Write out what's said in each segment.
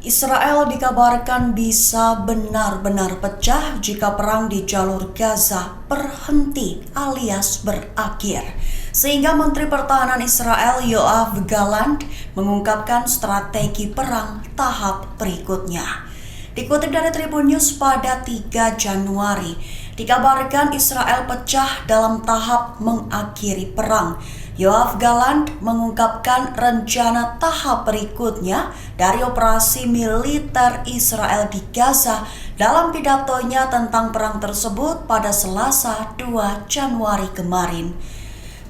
Israel dikabarkan bisa benar-benar pecah jika perang di jalur Gaza berhenti alias berakhir. Sehingga Menteri Pertahanan Israel Yoav Gallant mengungkapkan strategi perang tahap berikutnya. Dikutip dari Tribun News pada 3 Januari, dikabarkan Israel pecah dalam tahap mengakhiri perang. Yoav Gallant mengungkapkan rencana tahap berikutnya dari operasi militer Israel di Gaza dalam pidatonya tentang perang tersebut pada Selasa 2 Januari kemarin.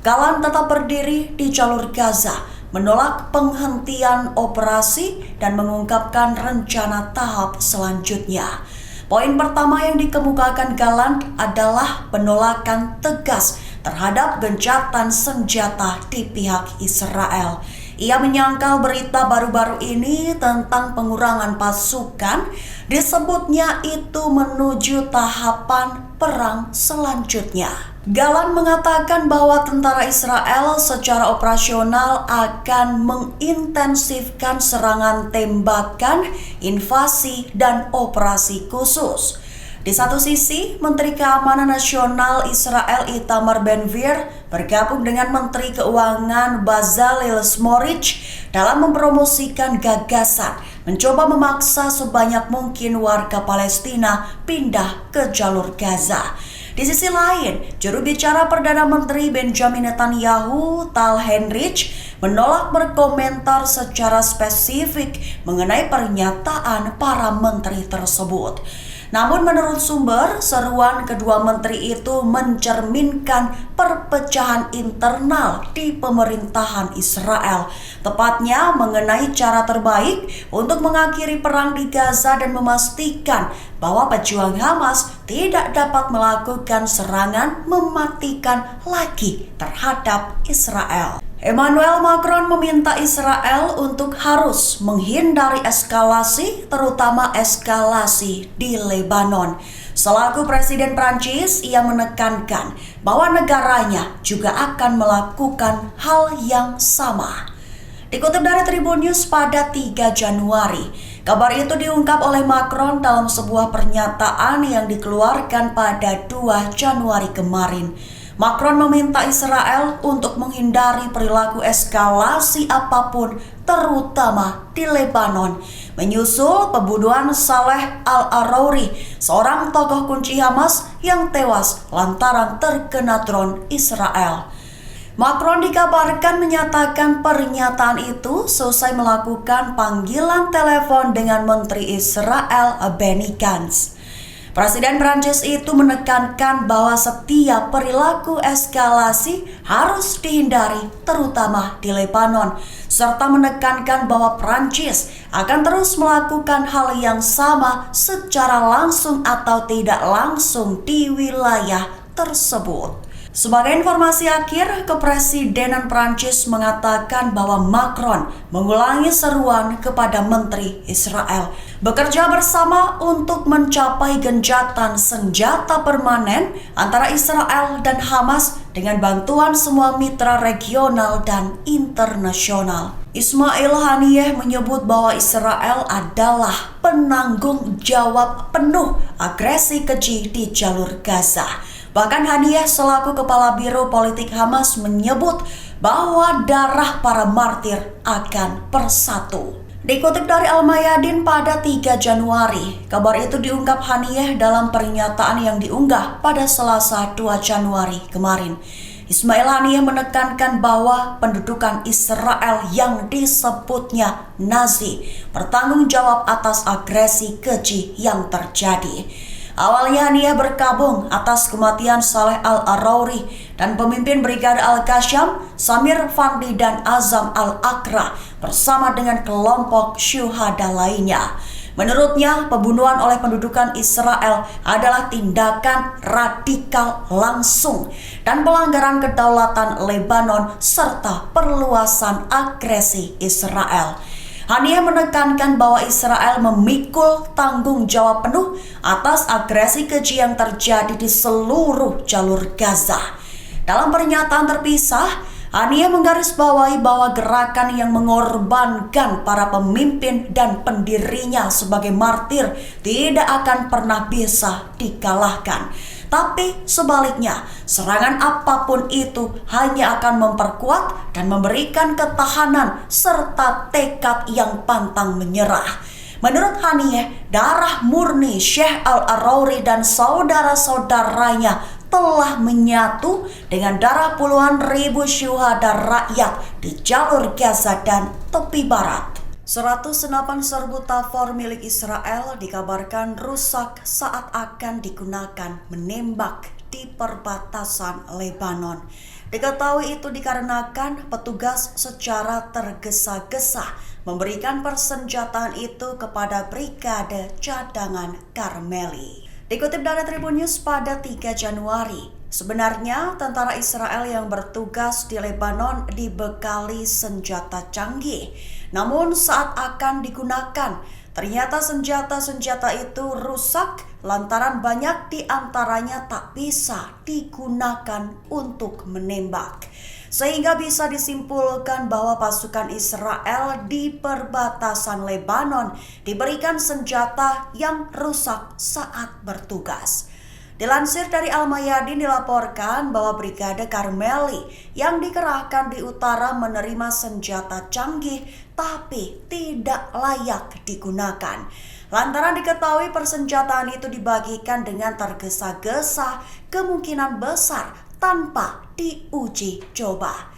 Gallant tetap berdiri di jalur Gaza, menolak penghentian operasi dan mengungkapkan rencana tahap selanjutnya. Poin pertama yang dikemukakan Gallant adalah penolakan tegas terhadap gencatan senjata di pihak Israel. Ia menyangkal berita baru-baru ini tentang pengurangan pasukan, disebutnya itu menuju tahapan perang selanjutnya. Gallant mengatakan bahwa tentara Israel secara operasional akan mengintensifkan serangan tembakan, invasi, dan operasi khusus. Di satu sisi, Menteri Keamanan Nasional Israel Itamar Ben-Gvir bergabung dengan Menteri Keuangan Bezalel Smotrich dalam mempromosikan gagasan mencoba memaksa sebanyak mungkin warga Palestina pindah ke jalur Gaza. Di sisi lain, juru bicara Perdana Menteri Benjamin Netanyahu, Tal Heinrich, menolak berkomentar secara spesifik mengenai pernyataan para menteri tersebut. Namun menurut sumber, seruan kedua menteri itu mencerminkan perpecahan internal di pemerintahan Israel, tepatnya mengenai cara terbaik untuk mengakhiri perang di Gaza dan memastikan bahwa pejuang Hamas tidak dapat melakukan serangan mematikan lagi terhadap Israel. Emmanuel Macron meminta Israel untuk harus menghindari eskalasi, terutama eskalasi di Lebanon. Selaku Presiden Prancis, ia menekankan bahwa negaranya juga akan melakukan hal yang sama. Dikutip dari Tribun News pada 3 Januari, kabar itu diungkap oleh Macron dalam sebuah pernyataan yang dikeluarkan pada 2 Januari kemarin. Macron meminta Israel untuk menghindari perilaku eskalasi apapun, terutama di Lebanon, menyusul pembunuhan Saleh Al-Arouri, seorang tokoh kunci Hamas yang tewas lantaran terkena drone Israel. Macron dikabarkan menyatakan pernyataan itu selesai melakukan panggilan telepon dengan Menteri Israel Benny Gantz. Presiden Prancis itu menekankan bahwa setiap perilaku eskalasi harus dihindari, terutama di Lebanon, serta menekankan bahwa Prancis akan terus melakukan hal yang sama secara langsung atau tidak langsung di wilayah tersebut. Sebagai informasi akhir, Kepresidenan Prancis mengatakan bahwa Macron mengulangi seruan kepada Menteri Israel bekerja bersama untuk mencapai gencatan senjata permanen antara Israel dan Hamas dengan bantuan semua mitra regional dan internasional. Ismail Haniyeh menyebut bahwa Israel adalah penanggung jawab penuh agresi keji di jalur Gaza. Bahkan Haniyeh selaku Kepala Biro Politik Hamas menyebut bahwa darah para martir akan bersatu. Dikutip dari Al-Mayadin pada 3 Januari, kabar itu diungkap Haniyeh dalam pernyataan yang diunggah pada Selasa 2 Januari kemarin. Ismail Haniyeh menekankan bahwa pendudukan Israel yang disebutnya Nazi bertanggung jawab atas agresi keji yang terjadi. Awalnya Haniyeh berkabung atas kematian Saleh Al-Arouri dan pemimpin Brigade Al-Qassam, Samir Fandi dan Azam Al-Aqra bersama dengan kelompok syuhada lainnya. Menurutnya, pembunuhan oleh pendudukan Israel adalah tindakan radikal langsung dan pelanggaran kedaulatan Lebanon serta perluasan agresi Israel. Haniyeh menekankan bahwa Israel memikul tanggung jawab penuh atas agresi keji yang terjadi di seluruh jalur Gaza. Dalam pernyataan terpisah, Haniyeh menggarisbawahi bahwa gerakan yang mengorbankan para pemimpin dan pendirinya sebagai martir tidak akan pernah bisa dikalahkan. Tapi sebaliknya, serangan apapun itu hanya akan memperkuat dan memberikan ketahanan serta tekad yang pantang menyerah. Menurut Haniyeh, darah murni Sheikh Al-Arori dan saudara-saudaranya telah menyatu dengan darah puluhan ribu syuhada rakyat di jalur Gaza dan tepi barat. 108 serbu Tafor milik Israel dikabarkan rusak saat akan digunakan menembak di perbatasan Lebanon. Diketahui itu dikarenakan petugas secara tergesa-gesa memberikan persenjataan itu kepada Brigade Cadangan Karmeli. Dikutip dari Tribun News pada 3 Januari, sebenarnya tentara Israel yang bertugas di Lebanon dibekali senjata canggih. Namun saat akan digunakan, ternyata senjata-senjata itu rusak lantaran banyak di antaranya tak bisa digunakan untuk menembak. Sehingga bisa disimpulkan bahwa pasukan Israel di perbatasan Lebanon diberikan senjata yang rusak saat bertugas. Dilansir dari Al-Mayadin dilaporkan bahwa Brigade Karmeli yang dikerahkan di utara menerima senjata canggih tapi tidak layak digunakan. Lantaran diketahui persenjataan itu dibagikan dengan tergesa-gesa, kemungkinan besar tanpa diuji coba.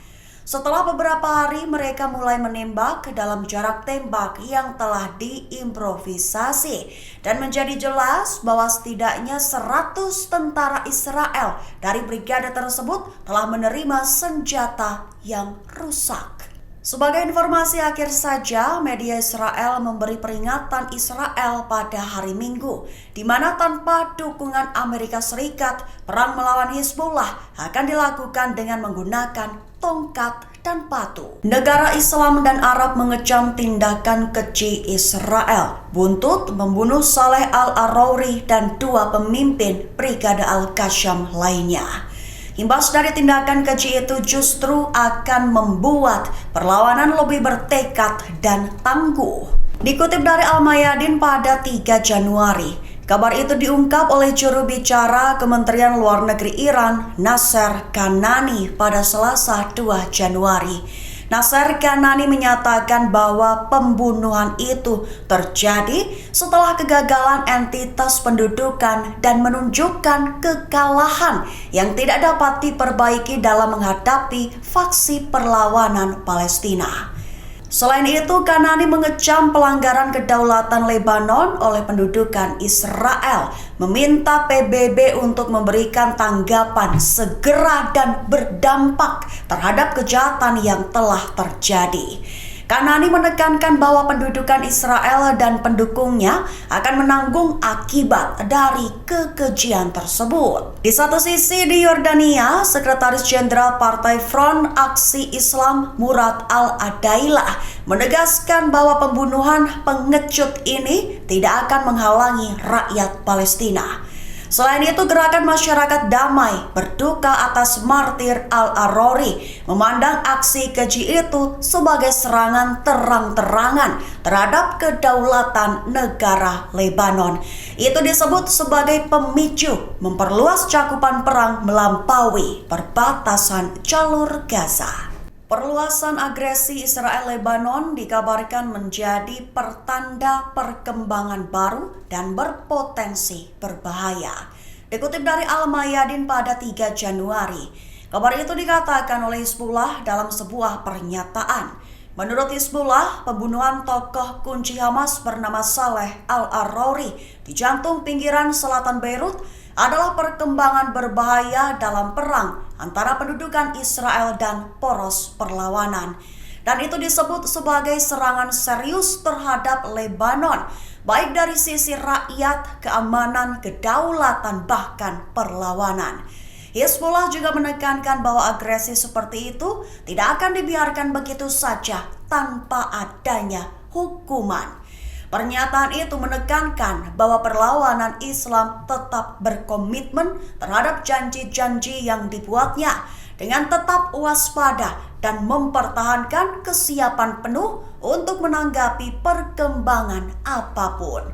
Setelah beberapa hari mereka mulai menembak dalam jarak tembak yang telah diimprovisasi dan menjadi jelas bahwa setidaknya 100 tentara Israel dari brigade tersebut telah menerima senjata yang rusak. Sebagai informasi akhir saja, media Israel memberi peringatan Israel pada hari Minggu, di mana tanpa dukungan Amerika Serikat, perang melawan Hizbullah akan dilakukan dengan menggunakan tongkat dan batu. Negara Islam dan Arab mengecam tindakan keji Israel, buntut membunuh Saleh Al-Arori dan 2 pemimpin Brigade Al-Qassam lainnya. Imbas dari tindakan keji itu justru akan membuat perlawanan lebih bertekad dan tangguh. Dikutip dari Al-Mayadin pada 3 Januari, kabar itu diungkap oleh juru bicara Kementerian Luar Negeri Iran, Nasser Kanani, pada Selasa 2 Januari. Nasser Kanani menyatakan bahwa pembunuhan itu terjadi setelah kegagalan entitas pendudukan dan menunjukkan kekalahan yang tidak dapat diperbaiki dalam menghadapi faksi perlawanan Palestina. Selain itu, Kanani mengecam pelanggaran kedaulatan Lebanon oleh pendudukan Israel, meminta PBB untuk memberikan tanggapan segera dan berdampak terhadap kejahatan yang telah terjadi. Kanani menekankan bahwa pendudukan Israel dan pendukungnya akan menanggung akibat dari kekejian tersebut. Di satu sisi di Yordania, Sekretaris Jenderal Partai Front Aksi Islam Murad Al-Adailah menegaskan bahwa pembunuhan pengecut ini tidak akan menghalangi rakyat Palestina. Selain itu, gerakan masyarakat damai berduka atas martir Al-Arori memandang aksi keji itu sebagai serangan terang-terangan terhadap kedaulatan negara Lebanon. Itu disebut sebagai pemicu memperluas cakupan perang melampaui perbatasan jalur Gaza. Perluasan agresi Israel-Lebanon dikabarkan menjadi pertanda perkembangan baru dan berpotensi berbahaya. Dikutip dari Al-Mayadin pada 3 Januari, kabar itu dikatakan oleh Hizbullah dalam sebuah pernyataan. Menurut Hizbullah, pembunuhan tokoh kunci Hamas bernama Saleh Al-Arori di jantung pinggiran selatan Beirut adalah perkembangan berbahaya dalam perang antara pendudukan Israel dan poros perlawanan. Dan itu disebut sebagai serangan serius terhadap Lebanon, baik dari sisi rakyat, keamanan, kedaulatan, bahkan perlawanan. Hizbullah juga menekankan bahwa agresi seperti itu tidak akan dibiarkan begitu saja tanpa adanya hukuman. Pernyataan itu menekankan bahwa perlawanan Islam tetap berkomitmen terhadap janji-janji yang dibuatnya dengan tetap waspada dan mempertahankan kesiapan penuh untuk menanggapi perkembangan apapun.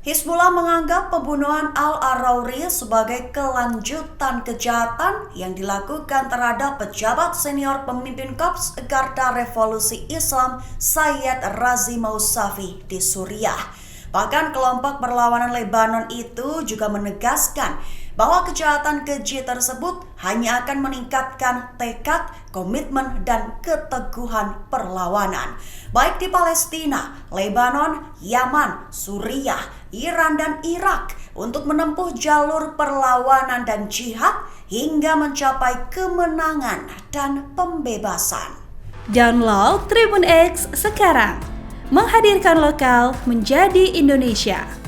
Hizbullah menganggap pembunuhan Al-Arauri sebagai kelanjutan kejahatan yang dilakukan terhadap pejabat senior pemimpin Korps Garda Revolusi Islam Sayyid Razi Mousavi di Suriah. Bahkan kelompok perlawanan Lebanon itu juga menegaskan bahwa kejahatan keji tersebut hanya akan meningkatkan tekad, komitmen, dan keteguhan perlawanan. Baik di Palestina, Lebanon, Yaman, Suriah, Iran, dan Irak untuk menempuh jalur perlawanan dan jihad hingga mencapai kemenangan dan pembebasan. Download Tribun X sekarang, menghadirkan lokal menjadi Indonesia.